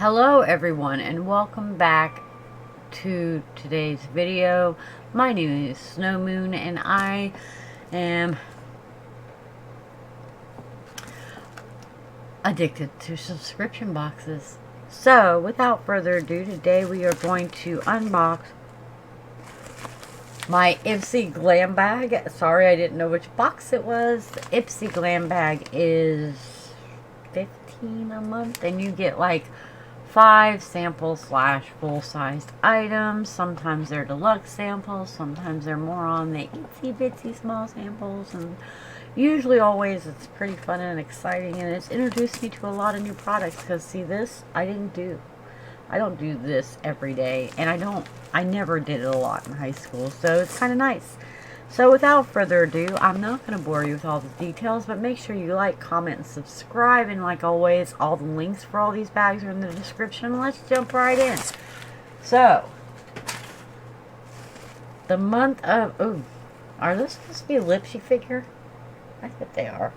Hello everyone and welcome back to today's video. My name is Snowmoon and I am addicted to subscription boxes. So without further ado, today we are going to unbox my Ipsy Glam bag. Sorry, I didn't know which box it was. The Ipsy Glam bag is $15 a month and you get like 5 sample / full-sized items. Sometimes they're deluxe samples, sometimes they're more on the itsy bitsy small samples, and usually always it's pretty fun and exciting, and it's introduced me to a lot of new products. Because see, this I don't do this every day, and I never did it a lot in high school, so it's kind of nice. So without further ado, I'm not going to bore you with all the details, but make sure you like, comment, and subscribe. And like always, all the links for all these bags are in the description. Let's jump right in. So, the month of... Ooh, are those supposed to be a Ipsy figure? I think they are.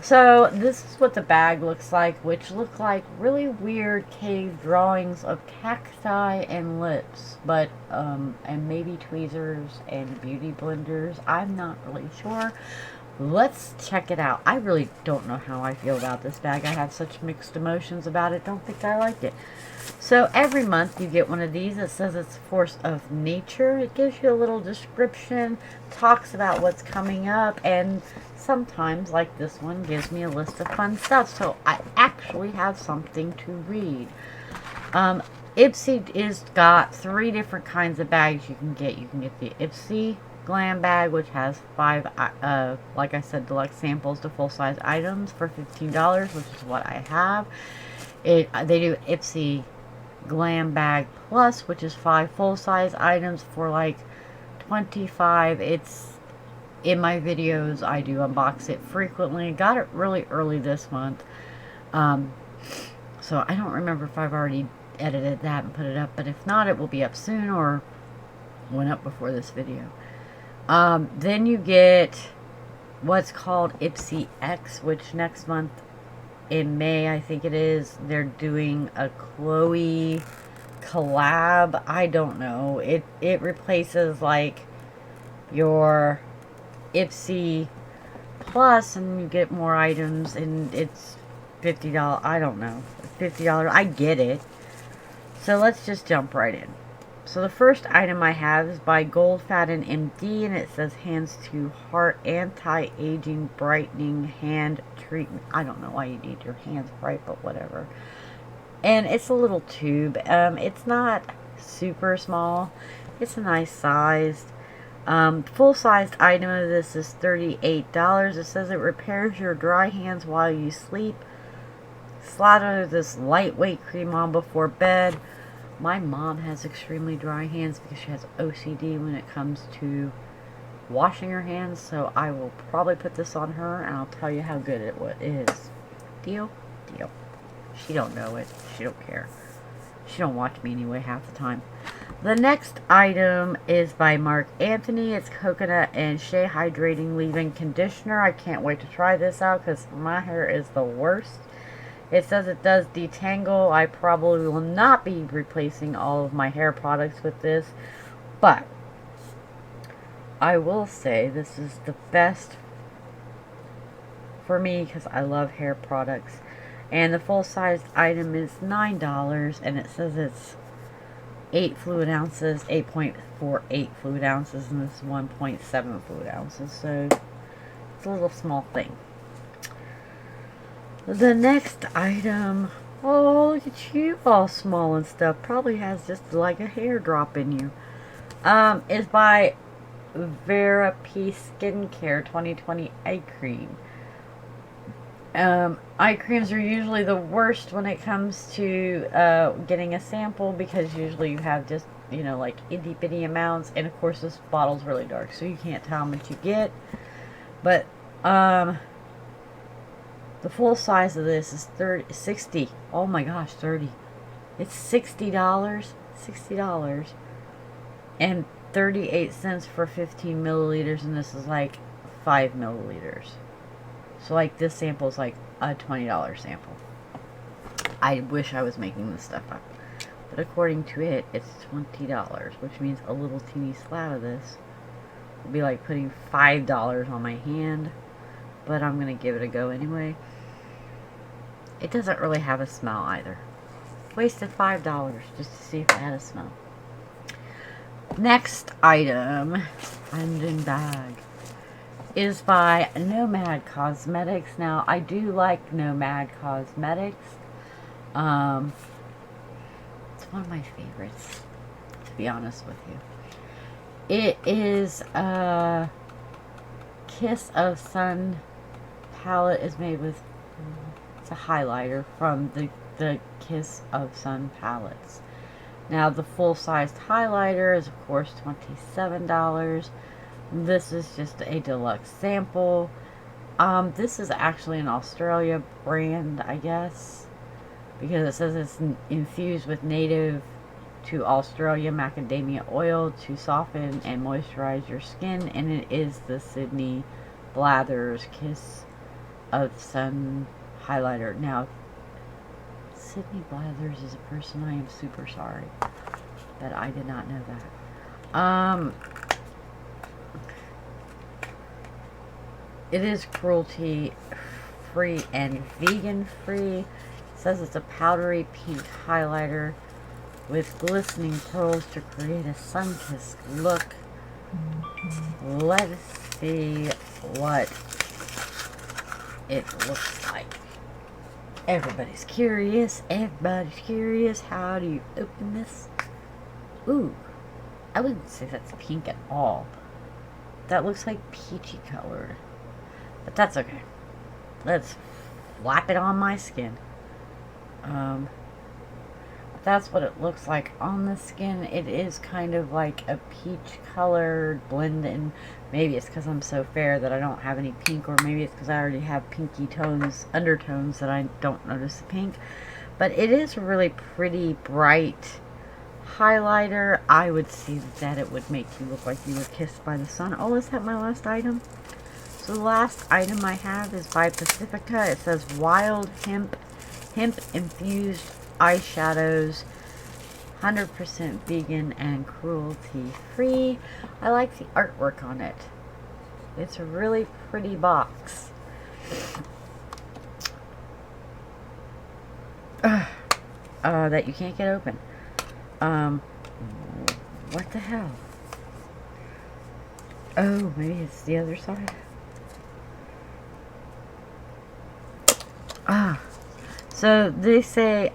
So, this is what the bag looks like, which look like really weird cave drawings of cacti and lips, but, and maybe tweezers and beauty blenders. I'm not really sure. Let's check it out. I really don't know how I feel about this bag. I have such mixed emotions about it. Don't think I like it. So every month you get one of these. It says it's Force of Nature. It gives you a little description, talks about what's coming up, and sometimes, like this one, gives me a list of fun stuff. So I actually have something to read. Ipsy is got 3 different kinds of bags you can get. You can get the Ipsy Glam bag, which has 5, like I said, deluxe samples to full-size items for $15, which is what I have. They do Ipsy Glam bag plus, which is 5 full-size items for like $25. It's in my videos. I do unbox it frequently. Got it really early this month, so I don't remember if I've already edited that and put it up, but if not, it will be up soon or went up before this video. Then you get what's called Ipsy X, which next month in May, I think it is, they're doing a Chloe collab. I don't know. It replaces like your Ipsy Plus, and you get more items, and it's $50. I don't know. $50. I get it. So let's just jump right in. So the first item I have is by Goldfaden MD, and it says Hands to Heart Anti-Aging Brightening Hand Treatment. I don't know why you need your hands bright, but whatever. And it's a little tube. It's not super small. It's a nice sized. Full-sized item of this is $38. It says it repairs your dry hands while you sleep. Slather this lightweight cream on before bed. My mom has extremely dry hands because she has OCD when it comes to washing her hands, so I will probably put this on her and I'll tell you how good it is. Deal? Deal. She don't know it. She don't care. She don't watch me anyway half the time. The next item is by Mark Anthony. It's Coconut and Shea Hydrating Leave-In Conditioner. I can't wait to try this out because my hair is the worst. It says it does detangle. I probably will not be replacing all of my hair products with this, but I will say this is the best for me because I love hair products. And the full-sized item is $9, and it says it's 8 fluid ounces, 8.48 fluid ounces, and this is 1.7 fluid ounces, so it's a little small thing. The next item, oh, look at you, all small and stuff, probably has just like a hair drop in you, is by Vera P Skincare 2020 Eye Cream. Eye creams are usually the worst when it comes to getting a sample, because usually you have just, you know, like itty bitty amounts, and of course this bottle's really dark, so you can't tell how much you get. But the full size of this is 60. Oh my gosh, 30. It's $60. $60. And 38 cents for 15 milliliters, and this is like 5 milliliters. So like this sample is like a $20 sample. I wish I was making this stuff up. But according to it, it's $20, which means a little teeny slab of this would be like putting $5 on my hand. But I'm going to give it a go anyway. It doesn't really have a smell either. Wasted $5 just to see if it had a smell. Next item, London bag, is by Nomad Cosmetics. Now, I do like Nomad Cosmetics. It's one of my favorites, to be honest with you. It is a Kiss of Sun palette. Is made with, it's a highlighter from the Kiss of Sun palettes. Now, the full-sized highlighter is, of course, $27. This is just a deluxe sample. This is actually an Australia brand, I guess, because it says it's infused with native to Australia macadamia oil to soften and moisturize your skin, and it is the Sydney Blathers Kiss of Sun highlighter. Now, Sydney Blathers is a person. I am super sorry that I did not know that. It is cruelty free and vegan free. It says it's a powdery pink highlighter with glistening pearls to create a sun-kissed look. Let's see what it looks like. Everybody's curious. Everybody's curious. How do you open this? Ooh, I wouldn't say that's pink at all. That looks like peachy colored. But that's okay. Let's flap it on my skin. That's what it looks like on the skin. It is kind of like a peach colored blend, and maybe it's because I'm so fair that I don't have any pink, or maybe it's because I already have pinky tones, undertones, that I don't notice the pink. But it is a really pretty bright highlighter. I would see that it would make you look like you were kissed by the sun. Oh, is that my last item? So the last item I have is by Pacifica. It says Wild Hemp Infused Eyeshadows, 100% vegan and cruelty free. I like the artwork on it. It's a really pretty box. That you can't get open. What the hell? Oh, maybe it's the other side. So they say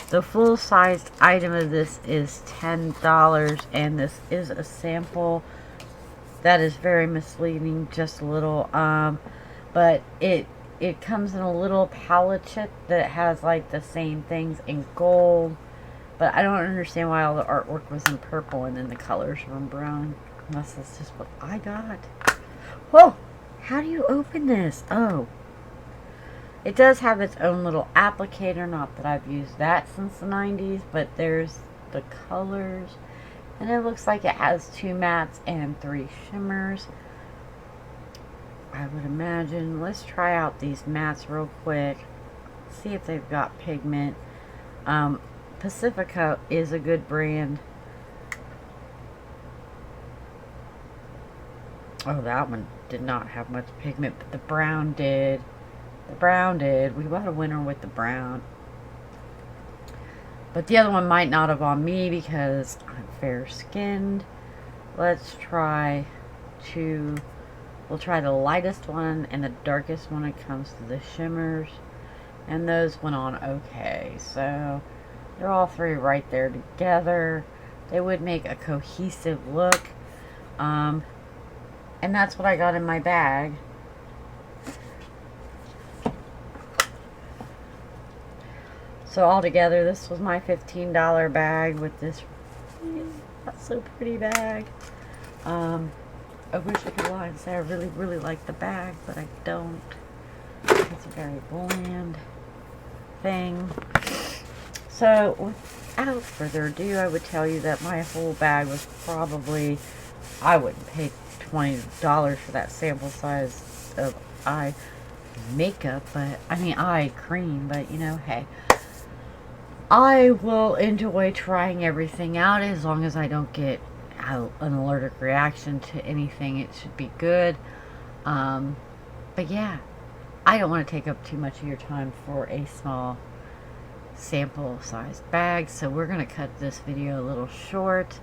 the full-sized item of this is $10, and this is a sample. That is very misleading, just a little. But it comes in a little palette kit that has like the same things in gold. But I don't understand why all the artwork was in purple and then the colors were in brown, unless that's just what I got. Whoa! How do you open this? Oh. It does have its own little applicator, not that I've used that since the 90s, but there's the colors. And it looks like it has 2 mattes and 3 shimmers, I would imagine. Let's try out these mattes real quick. See if they've got pigment. Pacifica is a good brand. Oh, that one did not have much pigment, but the brown did. The brown did. We bought a winner with the brown. But the other one might not have on me because I'm fair-skinned. Let's try to... We'll try the lightest one and the darkest when it comes to the shimmers. And those went on okay. So, they're all 3 right there together. They would make a cohesive look. And that's what I got in my bag. So altogether, this was my $15 bag with this not so pretty bag. I wish I could lie and say I really, really like the bag, but I don't. It's a very bland thing. So without further ado, I would tell you that my whole bag was probably, I wouldn't pay $20 for that sample size of eye. makeup, but I mean eye cream, but you know, hey, I will enjoy trying everything out as long as I don't get an allergic reaction to anything. It should be good. Um, but yeah, I don't want to take up too much of your time for a small sample sized bag, so we're going to cut this video a little short.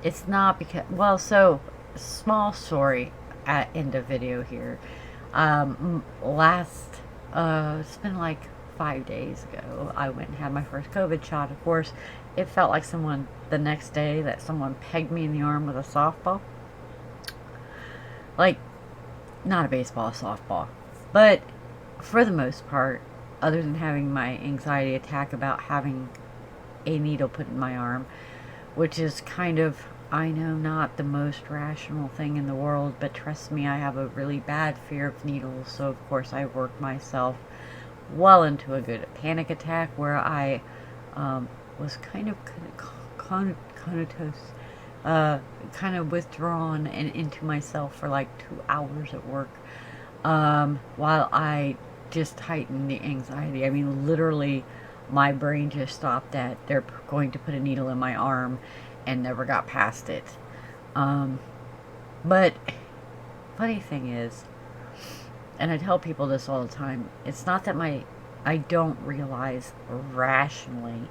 It's not because, well, so small story at end of video here. It's been like 5 days ago, I went and had my first COVID shot. Of course, it felt like the next day that someone pegged me in the arm with a softball. Like, not a baseball, a softball. But for the most part, other than having my anxiety attack about having a needle put in my arm, which is kind of, I know, not the most rational thing in the world, but trust me, I have a really bad fear of needles, so of course I worked myself well into a good panic attack where I was kind of comatose, kind of withdrawn and into myself for like 2 hours at work, while I just heightened the anxiety. I mean, literally, my brain just stopped at they're going to put a needle in my arm and never got past it. But funny thing is, and I tell people this all the time, it's not that I don't realize rationally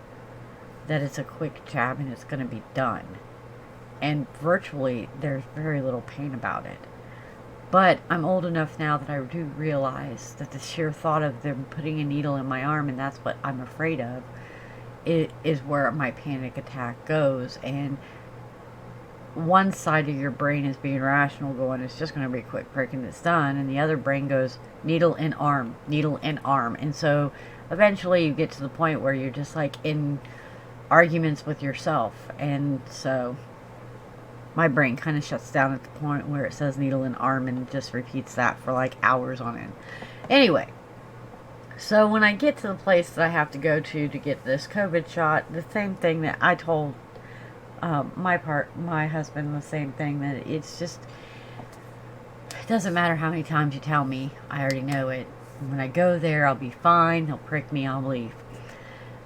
that it's a quick jab and it's going to be done. And virtually, there's very little pain about it. But I'm old enough now that I do realize that the sheer thought of them putting a needle in my arm, and that's what I'm afraid of, it is where my panic attack goes. And one side of your brain is being rational, going, it's just going to be a quick prick and it's done. And the other brain goes, needle in arm, needle in arm. And so eventually you get to the point where you're just like in arguments with yourself. And so my brain kind of shuts down at the point where it says needle in arm and just repeats that for like hours on end. Anyway, so when I get to the place that I have to go to get this COVID shot, the same thing that I told my husband, the same thing, that it's just, it doesn't matter how many times you tell me, I already know it. When I go there, I'll be fine. He'll prick me, I'll leave.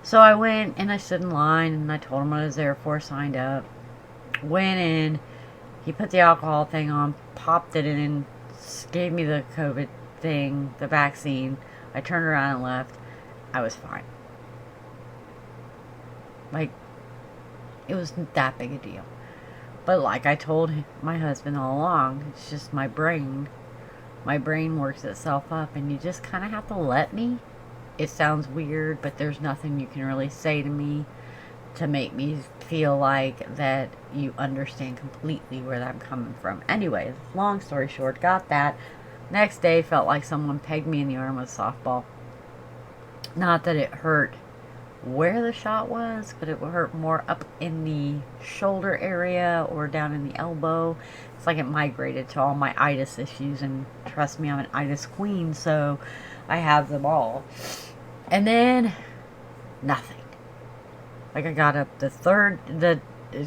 So I went and I stood in line and I told him what I was there for, signed up. Went in, he put the alcohol thing on, popped it in, gave me the COVID thing, the vaccine. I turned around and left. I was fine. Like, it wasn't that big a deal. But like I told my husband all along, it's just my brain. My brain works itself up, and you just kind of have to let me. It sounds weird, but there's nothing you can really say to me to make me feel like that you understand completely where I'm coming from. Anyway, long story short, got that. Next day, felt like someone pegged me in the arm with a softball. Not that it hurt where the shot was, but it would hurt more up in the shoulder area or down in the elbow. It's like it migrated to all my itis issues, and trust me, I'm an itis queen, so I have them all. And then, nothing. Like, I got up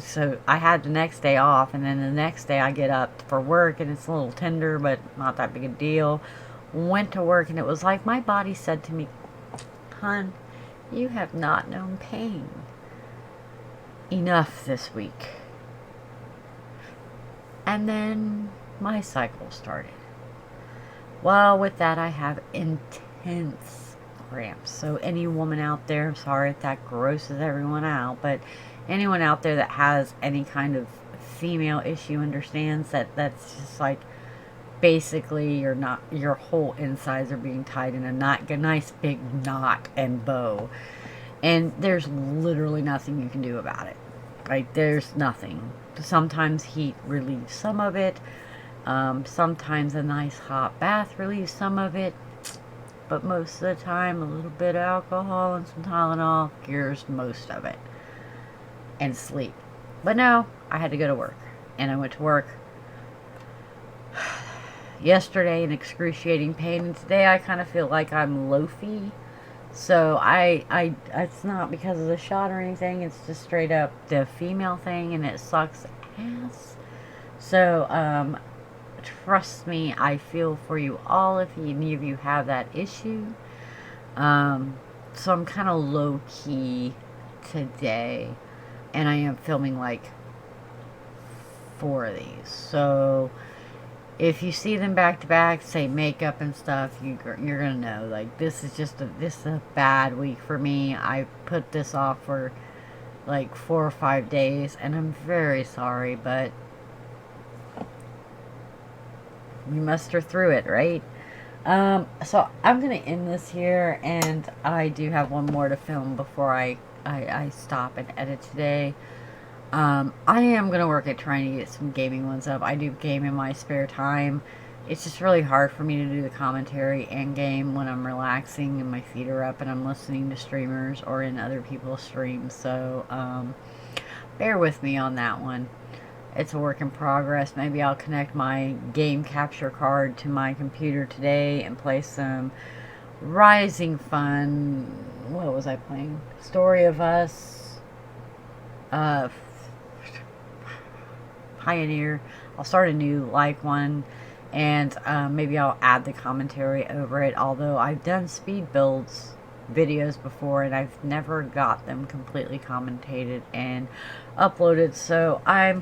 so I had the next day off, and then the next day I get up for work, and it's a little tender, but not that big a deal. Went to work, and it was like my body said to me, "Hun, you have not known pain enough this week." And then my cycle started. Well, with that, I have intense cramps. So any woman out there, sorry if that grosses everyone out, but anyone out there that has any kind of female issue understands that that's just like basically your whole insides are being tied in a nice big knot and bow, and there's literally nothing you can do about it. Like, there's nothing. Sometimes heat relieves some of it, sometimes a nice hot bath relieves some of it, but most of the time a little bit of alcohol and some Tylenol cures most of it, and sleep. But no, I had to go to work, and I went to work yesterday in excruciating pain, and today I kind of feel like I'm loafy. So it's not because of the shot or anything, it's just straight up the female thing, and it sucks ass. So trust me, I feel for you all if any of you have that issue. So I'm kind of low-key today, and I am filming like 4 of these. So if you see them back to back, say makeup and stuff, you're gonna know, like, this is a bad week for me. I put this off for like 4 or 5 days, and I'm very sorry, but we muster through it, right? So I'm gonna end this here, and I do have one more to film before I stop and edit today. I am gonna work at trying to get some gaming ones up. I do game in my spare time. It's just really hard for me to do the commentary and game when I'm relaxing and my feet are up and I'm listening to streamers or in other people's streams. So, bear with me on that one. It's a work in progress. Maybe I'll connect my game capture card to my computer today and play some Rising Fun. What was I playing? Story of Us. Pioneer. I'll start a new like one, and maybe I'll add the commentary over it. Although I've done speed builds videos before, and I've never got them completely commentated and uploaded. So I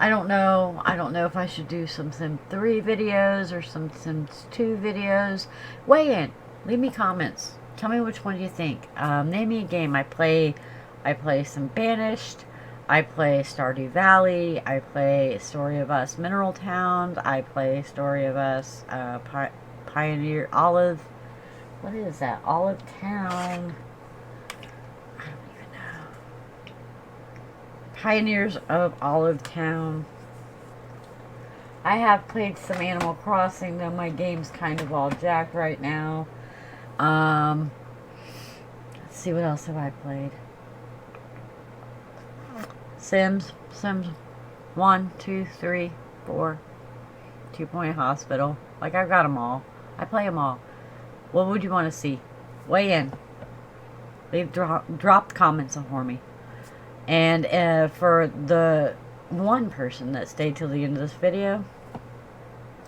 don't know. I don't know if I should do some Sim 3 videos or some Sims 2 videos. Weigh in. Leave me comments. Tell me which one you think. Name me a game. I play some Banished. I play Stardew Valley. I play Story of Us Mineral Town. I play Story of Us Pioneer Olive. What is that? Olive Town. I don't even know. Pioneers of Olive Town. I have played some Animal Crossing, though my game's kind of all jacked right now. Let's see, what else have I played? Sims 1, 2, 3, 4, 2 Point Hospital. Like, I've got them all. I play them all. What would you want to see? Weigh in. Drop comments for me. And for the one person that stayed till the end of this video,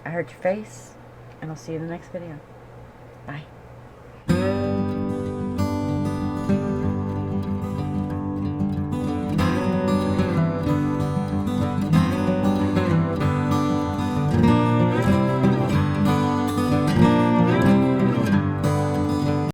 I hurt your face, and I'll see you in the next video. Bye.